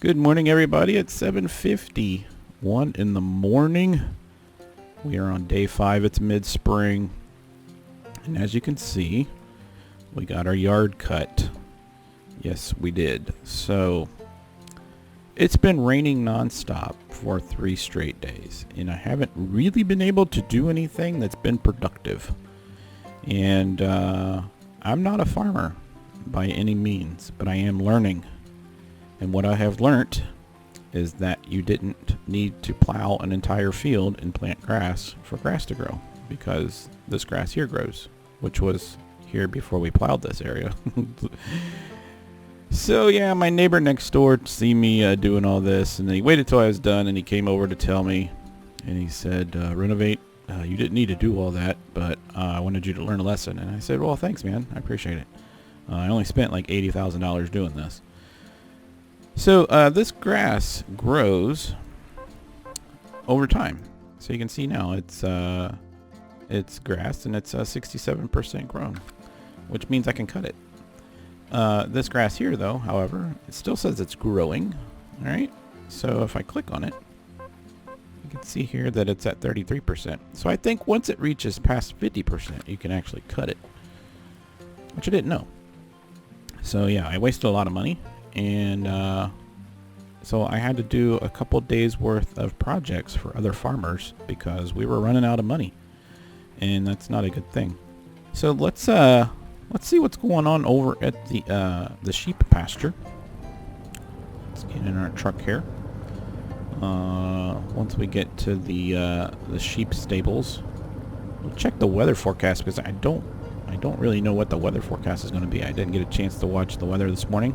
Good morning, everybody. It's 7:51 in the morning. We are on day 5. It's mid-spring. And as you can see, we got our yard cut. Yes, we did. So, it's been raining nonstop for 3 straight days. And I haven't really been able to do anything that's been productive. And I'm not a farmer by any means, but I am learning. And what I have learned is that you didn't need to plow an entire field and plant grass for grass to grow, because this grass here grows, which was here before we plowed this area. So yeah, my neighbor next door see me doing all this, and he waited till I was done, and he came over to tell me, and he said, Renovate, you didn't need to do all that, but I wanted you to learn a lesson. And I said, well, thanks, man. I appreciate it. I only spent like $80,000 doing this. So this grass grows over time. So you can see now it's grass, and it's 67% grown, which means I can cut it. This grass here, though, however, it still says it's growing. All right. So if I click on it, you can see here that it's at 33%. So I think once it reaches past 50%, you can actually cut it, which I didn't know. So yeah, I wasted a lot of money. And so I had to do a couple days worth of projects for other farmers because we were running out of money, and that's not a good thing. So let's see what's going on over at the sheep pasture. Let's get in our truck here. Once we get to the sheep stables, we'll check the weather forecast, because I don't really know what the weather forecast is going to be. I didn't get a chance to watch the weather this morning.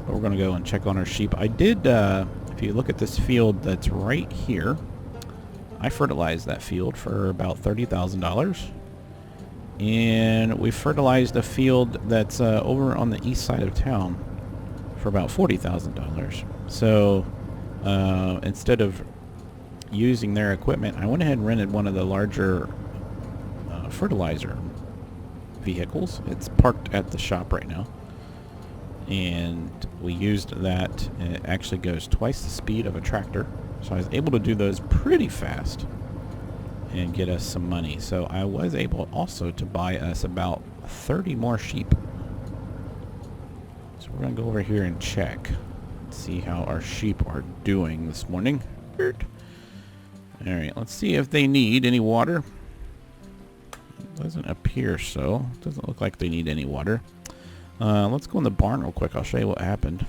But we're going to go and check on our sheep. I did, if you look at this field that's right here, I fertilized that field for about $30,000. And we fertilized a field that's over on the east side of town for about $40,000. So instead of using their equipment, I went ahead and rented one of the larger fertilizer vehicles. It's parked at the shop right now. And we used that, and it actually goes twice the speed of a tractor. So I was able to do those pretty fast and get us some money. So I was able also to buy us about 30 more sheep. So we're going to go over here and check, see how our sheep are doing this morning. Alright, let's see if they need any water. It doesn't appear so. It doesn't look like they need any water. Let's go in the barn real quick. I'll show you what happened.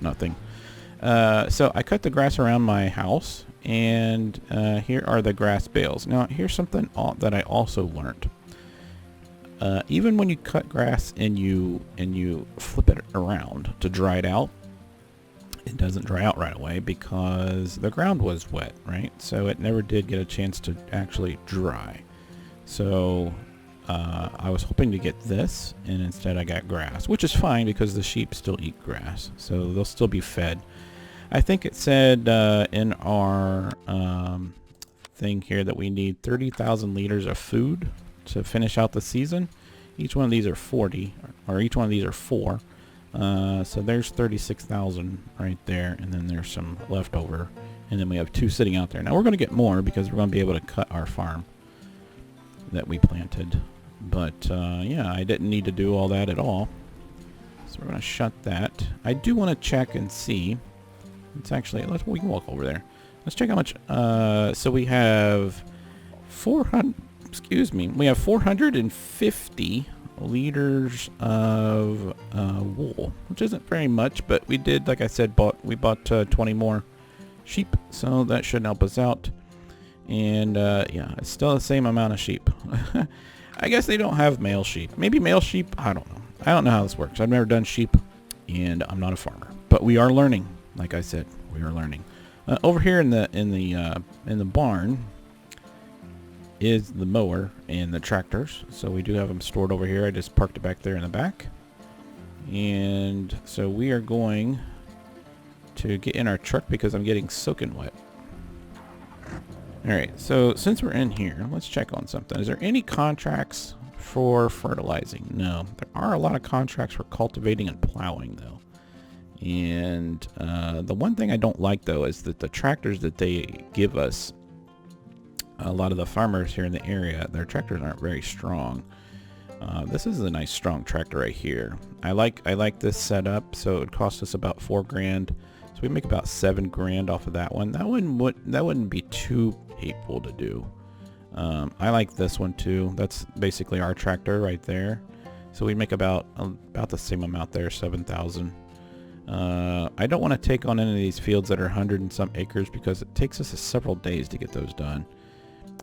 Nothing. So I cut the grass around my house, and here are the grass bales. Now, here's something that I also learned. Even when you cut grass and you flip it around to dry it out, it doesn't dry out right away because the ground was wet, right? So it never did get a chance to actually dry. So I was hoping to get this, and instead I got grass, which is fine because the sheep still eat grass, so they'll still be fed. I think it said in our thing here that we need 30,000 liters of food to finish out the season. Each one of these are 40, or each one of these are 4. So there's 36,000 right there, and then there's some left over, and then we have 2 sitting out there. Now we're going to get more because we're going to be able to cut our farm that we planted. But yeah, I didn't need to do all that at all. So we're going to shut that. I do want to check and see. It's actually, we can walk over there. Let's check how much. So we have 450 liters of wool, which isn't very much, but we did, like I said, we bought 20 more sheep, so that should help us out. And yeah, it's still the same amount of sheep. I guess they don't have male sheep. Maybe male sheep. I don't know. I don't know how this works. I've never done sheep, and I'm not a farmer. But we are learning. Like I said, we are learning. Over here in the barn is the mower and the tractors. So we do have them stored over here. I just parked it back there in the back. And so we are going to get in our truck because I'm getting soaking wet. Alright, so since we're in here, let's check on something. Is there any contracts for fertilizing? No. There are a lot of contracts for cultivating and plowing, though. And the one thing I don't like, though, is that the tractors that they give us, a lot of the farmers here in the area, their tractors aren't very strong. This is a nice strong tractor right here. I like this setup, so it would cost us about $4 grand. So we make about $7 grand off of that one. That wouldn't be too painful to do. I like this one too. That's basically our tractor right there. So we make about the same amount there, 7,000. I don't want to take on any of these fields that are 100 and some acres because it takes us several days to get those done,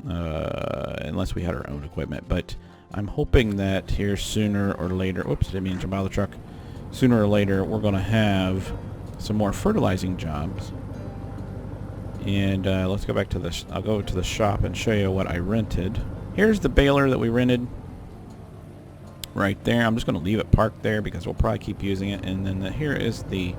unless we had our own equipment. But I'm hoping that here sooner or later, whoops, didn't mean to jump out of the truck. Sooner or later, we're going to have some more fertilizing jobs. And let's go back to the, I'll go to the shop and show you what I rented. Here's the baler that we rented right there. I'm just going to leave it parked there because we'll probably keep using it. And then here is the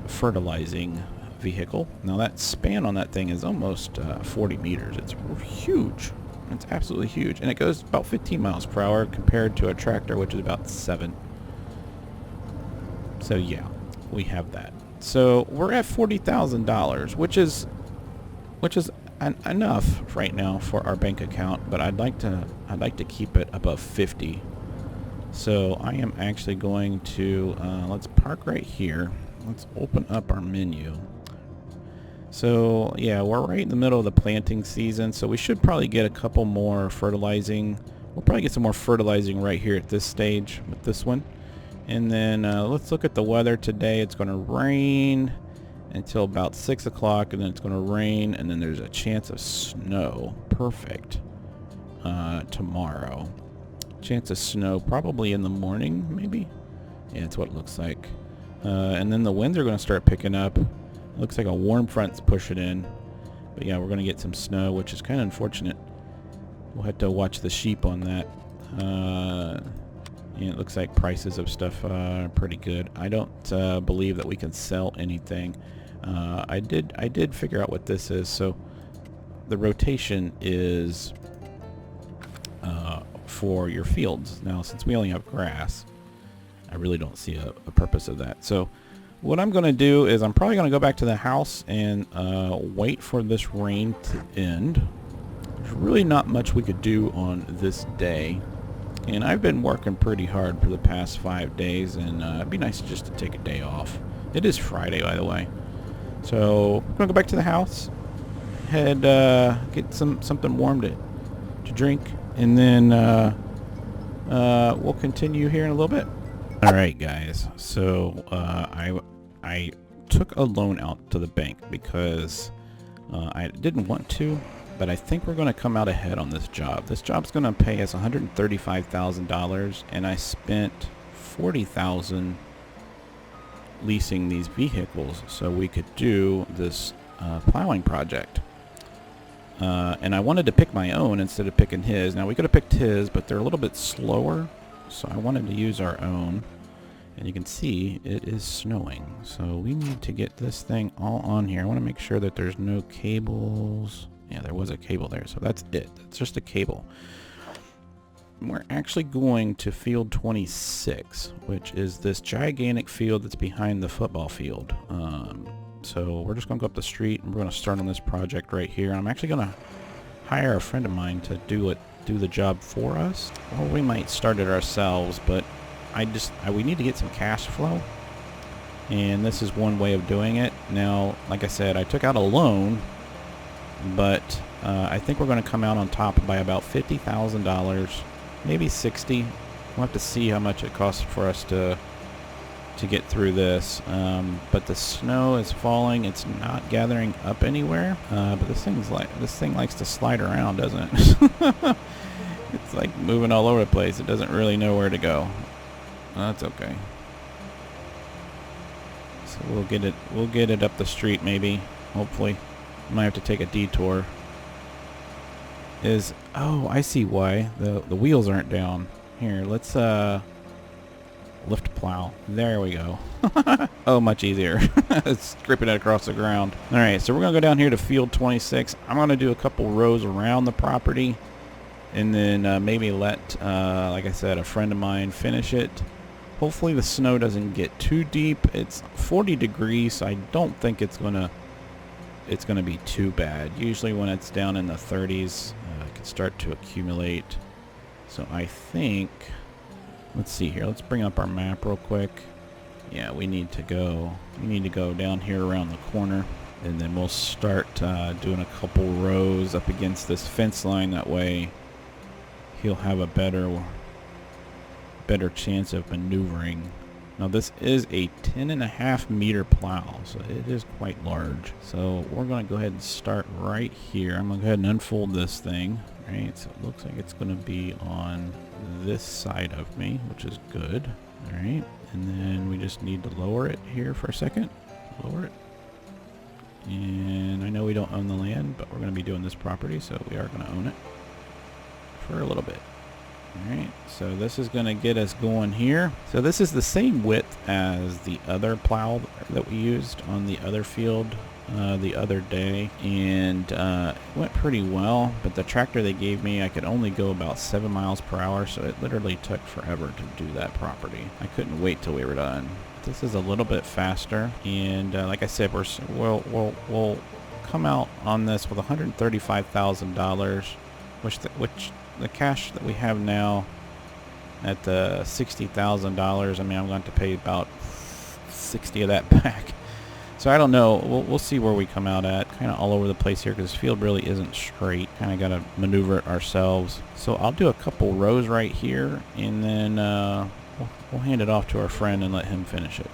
fertilizing vehicle. Now that span on that thing is almost 40 meters. It's huge. It's absolutely huge. And it goes about 15 miles per hour compared to a tractor, which is about 7. So yeah, we have that. So we're at $40,000, which is enough right now for our bank account, but I'd like to keep it above 50. So I am actually going to let's park right here. Let's open up our menu. So yeah, we're right in the middle of the planting season, so we should probably get a couple more fertilizing. We'll probably get some more fertilizing right here at this stage with this one. And then let's look at the weather today. It's going to rain until about 6 o'clock, and then it's going to rain, and then there's a chance of snow. Perfect. Tomorrow. Chance of snow probably in the morning, maybe? Yeah, that's what it looks like. And then the winds are going to start picking up. Looks like a warm front's pushing in. But yeah, we're going to get some snow, which is kind of unfortunate. We'll have to watch the sheep on that. Yeah, it looks like prices of stuff are pretty good. I don't believe that we can sell anything. I did figure out what this is. So the rotation is for your fields. Now, since we only have grass, I really don't see a purpose of that. So what I'm going to do is I'm probably going to go back to the house and wait for this rain to end. There's really not much we could do on this day. And I've been working pretty hard for the past 5 days, and it'd be nice just to take a day off. It is Friday, by the way. So I'm going to go back to the house, get something warm to drink, and then we'll continue here in a little bit. All right, guys. So I took a loan out to the bank because I didn't want to, but I think we're going to come out ahead on this job. This job's going to pay us $135,000, and I spent $40,000 leasing these vehicles so we could do this plowing project. And I wanted to pick my own instead of picking his. Now we could have picked his, but they're a little bit slower, so I wanted to use our own. And you can see it is snowing, so we need to get this thing all on here. I want to make sure that there's no cables. Yeah, there was a cable there, so that's it. It's just a cable. We're actually going to field 26, which is this gigantic field that's behind the football field. So we're just going to go up the street, and we're going to start on this project right here. I'm actually going to hire a friend of mine to do the job for us, or we might start it ourselves, but we need to get some cash flow, and this is one way of doing it. Now, like I said, I took out a loan, but I think we're going to come out on top by about $50,000, maybe 60. We'll have to see how much it costs for us to get through this. But the snow is falling. It's not gathering up anywhere. But this thing likes to slide around, doesn't it? It's like moving all over the place. It doesn't really know where to go. That's okay. So we'll get it up the street, maybe, hopefully. Might have to take a detour. Oh, I see why the wheels aren't down. Here, let's lift plow. There we go. Oh, much easier. It's scraping it across the ground. All right, so we're gonna go down here to field 26. I'm gonna do a couple rows around the property, and then maybe let, like I said, a friend of mine finish it. Hopefully the snow doesn't get too deep. It's 40 degrees, so I don't think it's gonna be too bad. Usually when it's down in the 30s, it can start to accumulate. So I think, let's see here. Let's bring up our map real quick. Yeah, we need to go down here around the corner, and then we'll start doing a couple rows up against this fence line. That way he'll have a better chance of maneuvering. Now this is a 10.5 meter plow, so it is quite large. So we're going to go ahead and start right here. I'm going to go ahead and unfold this thing. Right, so it looks like it's going to be on this side of me, which is good. All right, and then we just need to lower it here for a second. Lower it. And I know we don't own the land, but we're going to be doing this property, so we are going to own it for a little bit. Alright, so this is going to get us going here. So this is the same width as the other plow that we used on the other field the other day, and it went pretty well, but the tractor they gave me, I could only go about 7 miles per hour, so it literally took forever to do that property. I couldn't wait till we were done. This is a little bit faster, and like I said, we'll come out on this with $135,000, which the cash that we have now at the $60,000, I mean, I'm going to pay about 60 of that back. So I don't know. We'll see where we come out at. Kind of all over the place here because this field really isn't straight. Kind of got to maneuver it ourselves. So I'll do a couple rows right here, and then we'll hand it off to our friend and let him finish it.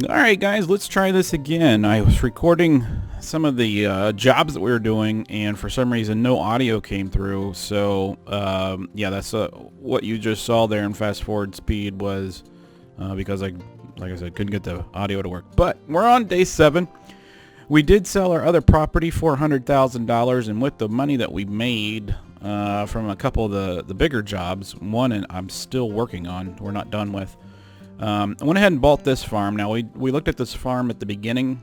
Alright guys, let's try this again. I was recording some of the jobs that we were doing, and for some reason no audio came through. So yeah, that's what you just saw there in fast forward speed was because like I said, couldn't get the audio to work. But we're on day 7. We did sell our other property for $100,000, and with the money that we made from a couple of the bigger jobs, one and I'm still working on, we're not done with, I went ahead and bought this farm. Now we looked at this farm at the beginning,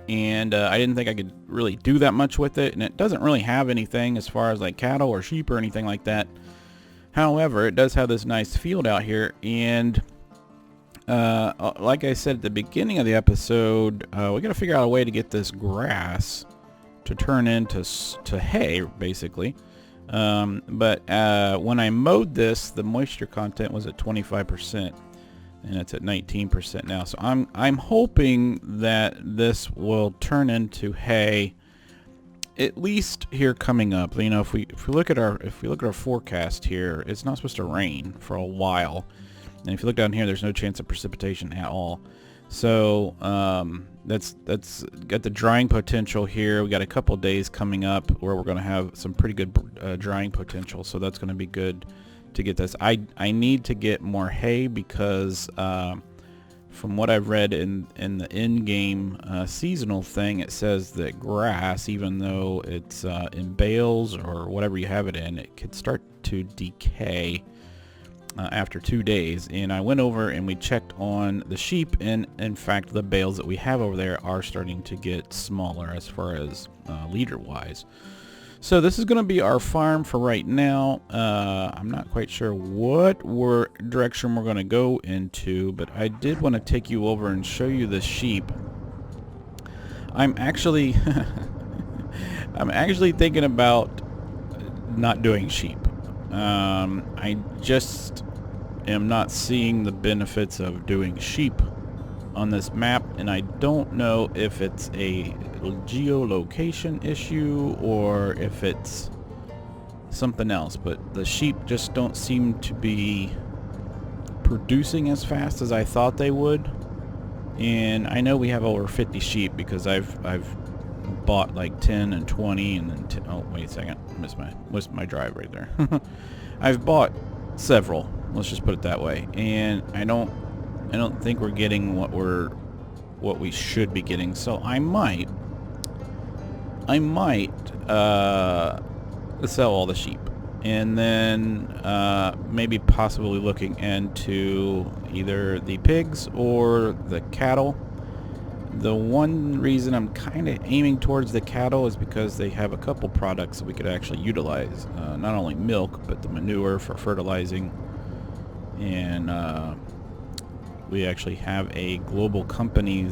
and I didn't think I could really do that much with it, and it doesn't really have anything as far as like cattle or sheep or anything like that. However, it does have this nice field out here, and like I said at the beginning of the episode, we got to figure out a way to get this grass to turn into hay, basically. But when I mowed this, the moisture content was at 25%. And it's at 19% now. So I'm hoping that this will turn into hay, at least here coming up. You know, if we look at our forecast here, it's not supposed to rain for a while. And if you look down here, there's no chance of precipitation at all. So that's got the drying potential here. We got a couple days coming up where we're going to have some pretty good drying potential. So that's going to be good to get this. I need to get more hay because from what I've read in the in-game seasonal thing, it says that grass, even though it's in bales or whatever you have it in, it could start to decay after 2 days. And I went over and we checked on the sheep, and in fact the bales that we have over there are starting to get smaller as far as liter wise. So this is going to be our farm for right now. I'm not quite sure what direction we're going to go into, but I did want to take you over and show you the sheep. I'm actually thinking about not doing sheep. I just am not seeing the benefits of doing sheep on this map, and I don't know if it's a geolocation issue or if it's something else, but the sheep just don't seem to be producing as fast as I thought they would. And I know we have over 50 sheep because I've bought like 10 and 20 and then oh wait a second, missed my drive right there. I've bought several, let's just put it that way, and I don't think we're getting what we should be getting. So I might sell all the sheep, and then maybe possibly looking into either the pigs or the cattle. The one reason I'm kind of aiming towards the cattle is because they have a couple products that we could actually utilize. Not only milk, but the manure for fertilizing. And we actually have a global company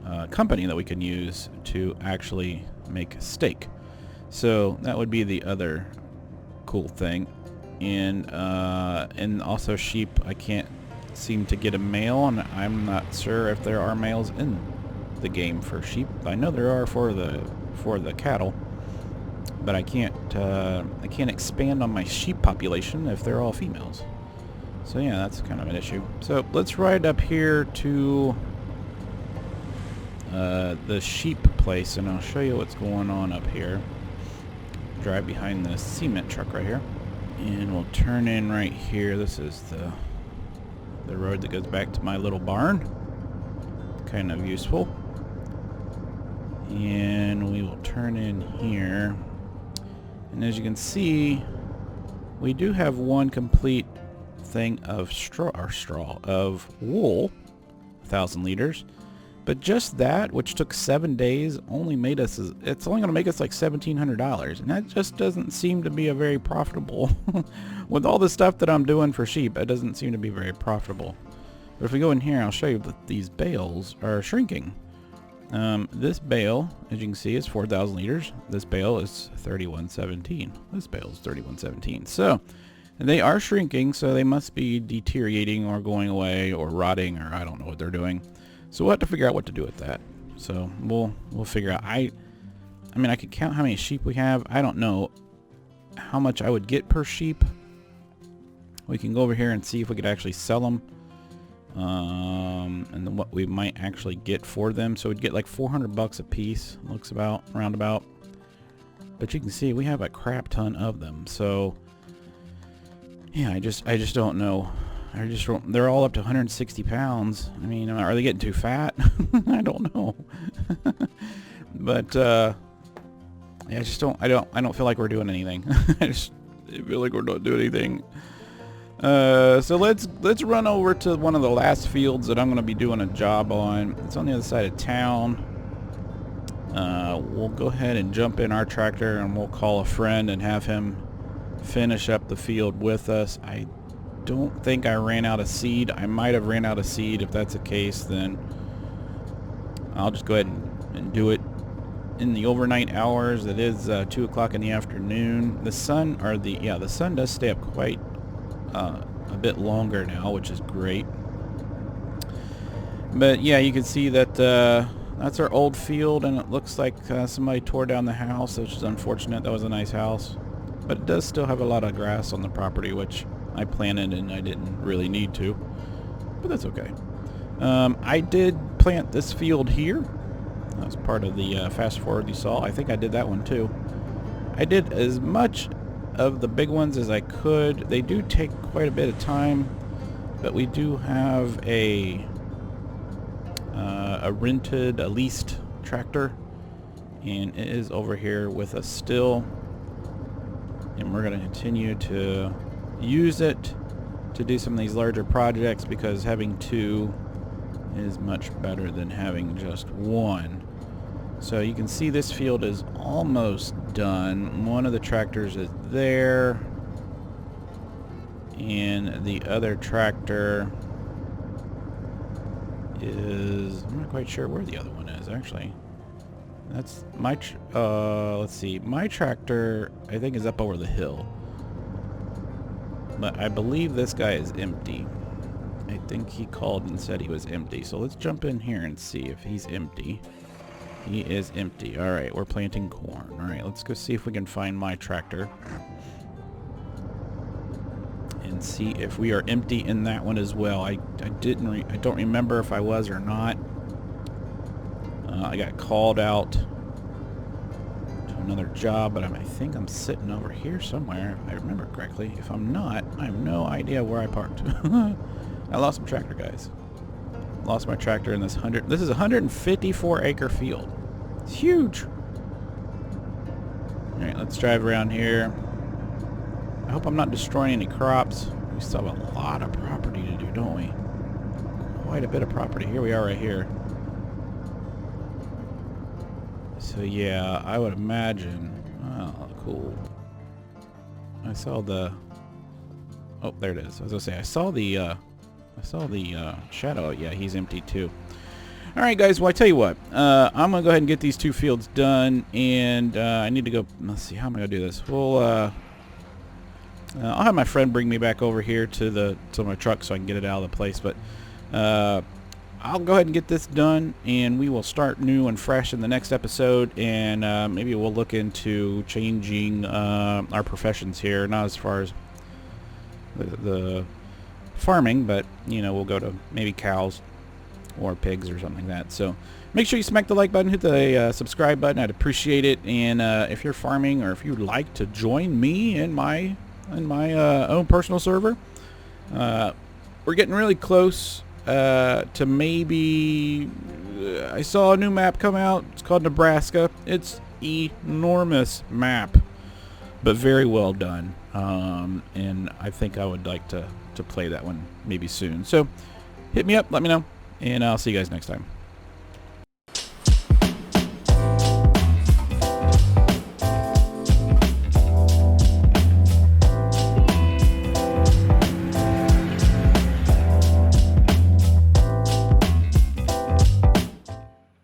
that we can use to actually make steak. So that would be the other cool thing. And also sheep, I can't seem to get a male, and I'm not sure if there are males in the game for sheep. I know there are for the cattle, but I can't expand on my sheep population if they're all females. So yeah, that's kind of an issue. So let's ride up here to the sheep place, and I'll show you what's going on up here. Drive behind the cement truck right here, and we'll turn in right here. This is the road that goes back to my little barn. Kind of useful. And we will turn in here. And as you can see, we do have one complete thing of of wool, 1,000 liters. But just that, which took 7 days, only made us, it's only going to make us like $1,700. And that just doesn't seem to be a very profitable, with all the stuff that I'm doing for sheep, it doesn't seem to be very profitable. But if we go in here, I'll show you that these bales are shrinking. This bale, as you can see, is 4,000 liters. This bale is 3117. This bale is 3117. So they are shrinking, so they must be deteriorating or going away or rotting, or I don't know what they're doing. So we'll have to figure out what to do with that. So we'll figure out. I mean, I could count how many sheep we have. I don't know how much I would get per sheep. We can go over here and see if we could actually sell them. And then what we might actually get for them. So we'd get like 400 bucks a piece. Looks about roundabout. But you can see we have a crap ton of them. So yeah, I just don't know. They're all up to 160 pounds. I mean, are they getting too fat? I don't know. But yeah, I don't feel like we're doing anything. I feel like we're not doing anything. So let's run over to one of the last fields that I'm going to be doing a job on. It's on the other side of town. We'll go ahead and jump in our tractor, and we'll call a friend and have him finish up the field with us. I don't think I ran out of seed. I might have ran out of seed. If that's the case, then I'll just go ahead and do it in the overnight hours. It is 2 o'clock in the afternoon. The sun does stay up quite a bit longer now, which is great. But yeah, you can see that that's our old field, and it looks like somebody tore down the house, which is unfortunate. That was a nice house, but it does still have a lot of grass on the property, which I planted and I didn't really need to, but that's okay. I did plant this field here. That was part of the fast forward you saw. I think I did that one too. I did as much of the big ones as I could. They do take quite a bit of time, but we do have a leased tractor, and it is over here with us still, and we're going to continue to use it to do some of these larger projects, because having two is much better than having just one. So you can see this field is almost done. One of the tractors is there, and the other tractor is, I'm not quite sure where the other one is actually. That's my let's see, my tractor I think is up over the hill, but I believe this guy is empty. I think he called and said he was empty. So let's jump in here and see if he's empty. He is empty. Alright, we're planting corn. Alright, let's go see if we can find my tractor. And see if we are empty in that one as well. I don't remember if I was or not. I got called out to another job, but I think I'm sitting over here somewhere, if I remember correctly. If I'm not, I have no idea where I parked. I lost my tractor, guys. Lost my tractor in this this is a 154 acre field. It's huge. Alright, let's drive around here. I hope I'm not destroying any crops. We still have a lot of property to do, don't we? Quite a bit of property. Here we are right here. So yeah, I would imagine... Oh, cool. I saw the... Oh, there it is. I was gonna say, I saw the shadow. Yeah, he's empty too. Alright guys, well I tell you what, I'm gonna go ahead and get these 2 fields done, and I need to go, let's see, how am I gonna do this? Well, I'll have my friend bring me back over here to my truck so I can get it out of the place, but I'll go ahead and get this done, and we will start new and fresh in the next episode, and maybe we'll look into changing our professions here, not as far as the farming, but you know, we'll go to maybe cows or pigs or something like that. So make sure you smack the like button, hit the subscribe button. I'd appreciate it. And if you're farming, or if you'd like to join me in my own personal server, we're getting really close to maybe I saw a new map come out. It's called Nebraska. It's enormous map, but very well done. And I think I would like to play that one maybe soon. So hit me up, let me know, and I'll see you guys next time.